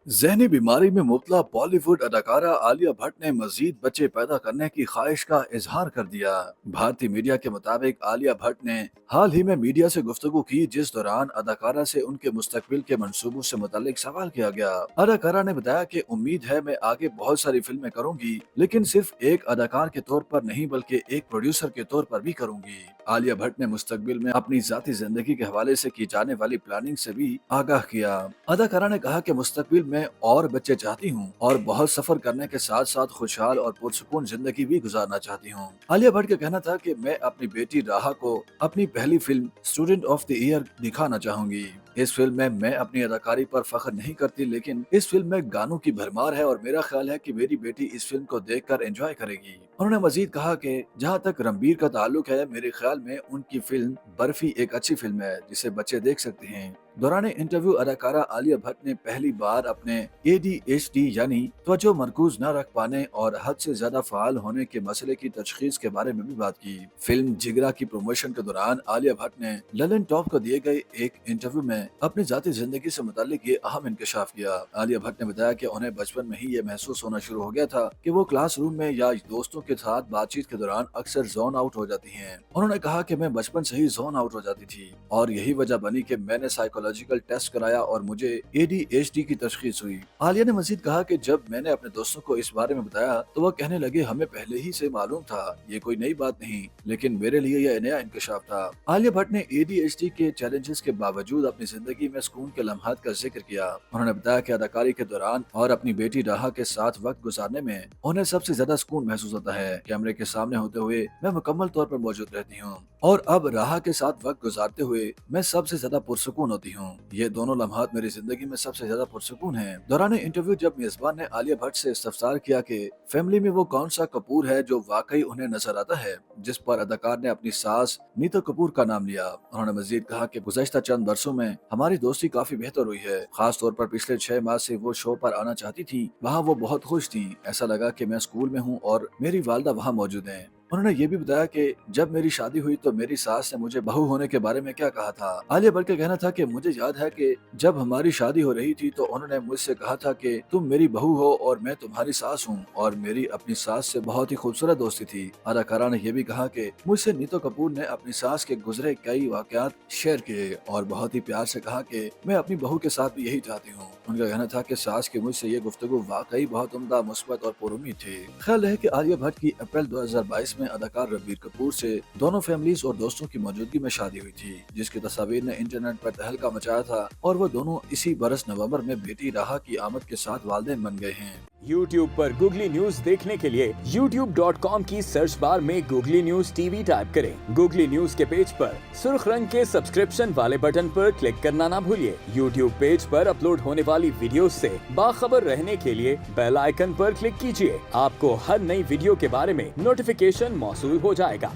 ज़हनी बीमारी में मुब्तला बॉलीवुड अदाकारा आलिया भट्ट ने मजीद बच्चे पैदा करने की ख्वाहिश का इजहार कर दिया। भारतीय मीडिया के मुताबिक आलिया भट्ट ने हाल ही में मीडिया से गुफ्तगू की, जिस दौरान अदाकारा से उनके मुस्तकबिल के मंसूबों से मुतालिक सवाल किया गया। अदाकारा ने बताया कि उम्मीद है मैं आगे बहुत सारी फिल्में करूंगी, लेकिन सिर्फ एक अदाकार के तौर पर नहीं बल्कि एक प्रोड्यूसर के तौर पर भी करूंगी। आलिया भट्ट ने मुस्तकबिल में अपनी जाती जिंदगी के हवाले से की जाने वाली प्लानिंग से भी आगाह किया। अदाकारा ने कहा कि मुस्तकबिल में और बच्चे चाहती हूँ और बहुत सफर करने के साथ साथ खुशहाल और पुरसुकून जिंदगी भी गुजारना चाहती हूँ। आलिया भट्ट का कहना था कि मैं अपनी बेटी राहा को अपनी पहली film student of the year दिखाना चाहूंगी। इस फिल्म में मैं अपनी अदाकारी पर फख्र नहीं करती, लेकिन इस फिल्म में गानों की भरमार है और मेरा ख्याल है कि मेरी बेटी इस फिल्म को देखकर एंजॉय करेगी। उन्होंने मजीद कहा कि जहां तक रणबीर का ताल्लुक है, मेरे ख्याल में उनकी फिल्म बर्फी एक अच्छी फिल्म है जिसे बच्चे देख सकते हैं। दौरान इंटरव्यू अदाकारा आलिया भट्ट ने पहली बार अपने ADHD यानी तवज्जो मरकूज न रख पाने और हद से ज्यादा फाल होने के मसले की तशखीस के बारे में भी बात की। फिल्म जिगरा की प्रमोशन के दौरान आलिया भट्ट ने ललन टॉप को दिए गए एक इंटरव्यू में अपनी जाती जिंदगी से मुतालिक ये अहम इंकशाफ किया। आलिया भट्ट ने बताया कि उन्हें बचपन में ही ये महसूस होना शुरू हो गया था कि वो क्लासरूम में या दोस्तों के साथ बातचीत के दौरान अक्सर जोन आउट हो जाती हैं। उन्होंने कहा कि मैं बचपन से ही जोन आउट हो जाती थी और यही वजह बनी कि मैंने साइकोलॉजिकल टेस्ट कराया और मुझे ADHD की तशखीस हुई। आलिया ने मजीद कहा कि जब मैंने अपने दोस्तों को इस बारे में बताया तो वो कहने लगे हमें पहले ही से मालूम था, ये कोई नई बात नहीं, लेकिन मेरे लिए यह नया इंकशाफ था। आलिया भट्ट ने ADHD के चैलेंजेस के बावजूद अपनी जिंदगी में सुकून के लम्हात का जिक्र किया। उन्होंने बताया कि अदाकारी के दौरान और अपनी बेटी राहा के साथ वक्त गुजारने में उन्हें सबसे ज्यादा सुकून महसूस होता है। कैमरे के सामने होते हुए मैं मुकम्मल तौर पर मौजूद रहती हूँ और अब राहा के साथ वक्त गुजारते हुए मैं सबसे ज्यादा पुरसुकून होती हूँ। ये दोनों लम्हात मेरी जिंदगी में सबसे ज्यादा पुरसुकून हैं। दौरान इंटरव्यू जब मेजबान ने आलिया भट्ट से इस्तफसार किया कि फैमिली में वो कौन सा कपूर है जो वाकई उन्हें नजर आता है, जिस पर अदाकार ने अपनी सास नीतू कपूर का नाम लिया। उन्होंने मजीद कहा कि गुज़श्ता चंद वर्षों में हमारी दोस्ती काफी बेहतर हुई है। खास तौर पर पिछले 6 माह से वो शो पर आना चाहती थी। वहाँ वो बहुत खुश थी। ऐसा लगा कि मैं स्कूल में हूँ और मेरी वालदा वहाँ मौजूद है। उन्होंने ये भी बताया कि जब मेरी शादी हुई तो मेरी सास ने मुझे बहू होने के बारे में क्या कहा था। आलिया भट्ट का कहना था कि मुझे याद है कि जब हमारी शादी हो रही थी तो उन्होंने मुझसे कहा था कि तुम मेरी बहू हो और मैं तुम्हारी सास हूँ, और मेरी अपनी सास से बहुत ही खूबसूरत दोस्ती थी। अदाकारा ने यह भी कहा कि मुझसे नीतू कपूर ने अपनी सास के गुजरे कई वाकयात शेयर किए और बहुत ही प्यार से कहा कि मैं अपनी बहू के साथ भी यही चाहती हूँ। उनका कहना था कि सास की मुझसे ये गुफ्तगू वाकई बहुत उम्दा, मुस्बत और पुरुमीद थी। ख्याल है कि आलिया भट्ट की अप्रैल 2022 में अदाकार रणबीर कपूर से दोनों फैमिलीज और दोस्तों की मौजूदगी में शादी हुई थी, जिसकी तस्वीर ने इंटरनेट पर तहलका मचाया था और वो दोनों इसी बरस नवंबर में बेटी राहा की आमद के साथ वालिदैन बन गए हैं। YouTube पर गूगली न्यूज देखने के लिए youtube.com की सर्च बार में गूगली न्यूज TV टाइप करें। गूगली न्यूज के पेज पर सुर्ख रंग के सब्सक्रिप्शन वाले बटन पर क्लिक करना ना भूलिए। YouTube पेज पर अपलोड होने वाली वीडियो से बाखबर रहने के लिए बेल आइकन पर क्लिक कीजिए। आपको हर नई वीडियो के बारे में नोटिफिकेशन मौसूल हो जाएगा।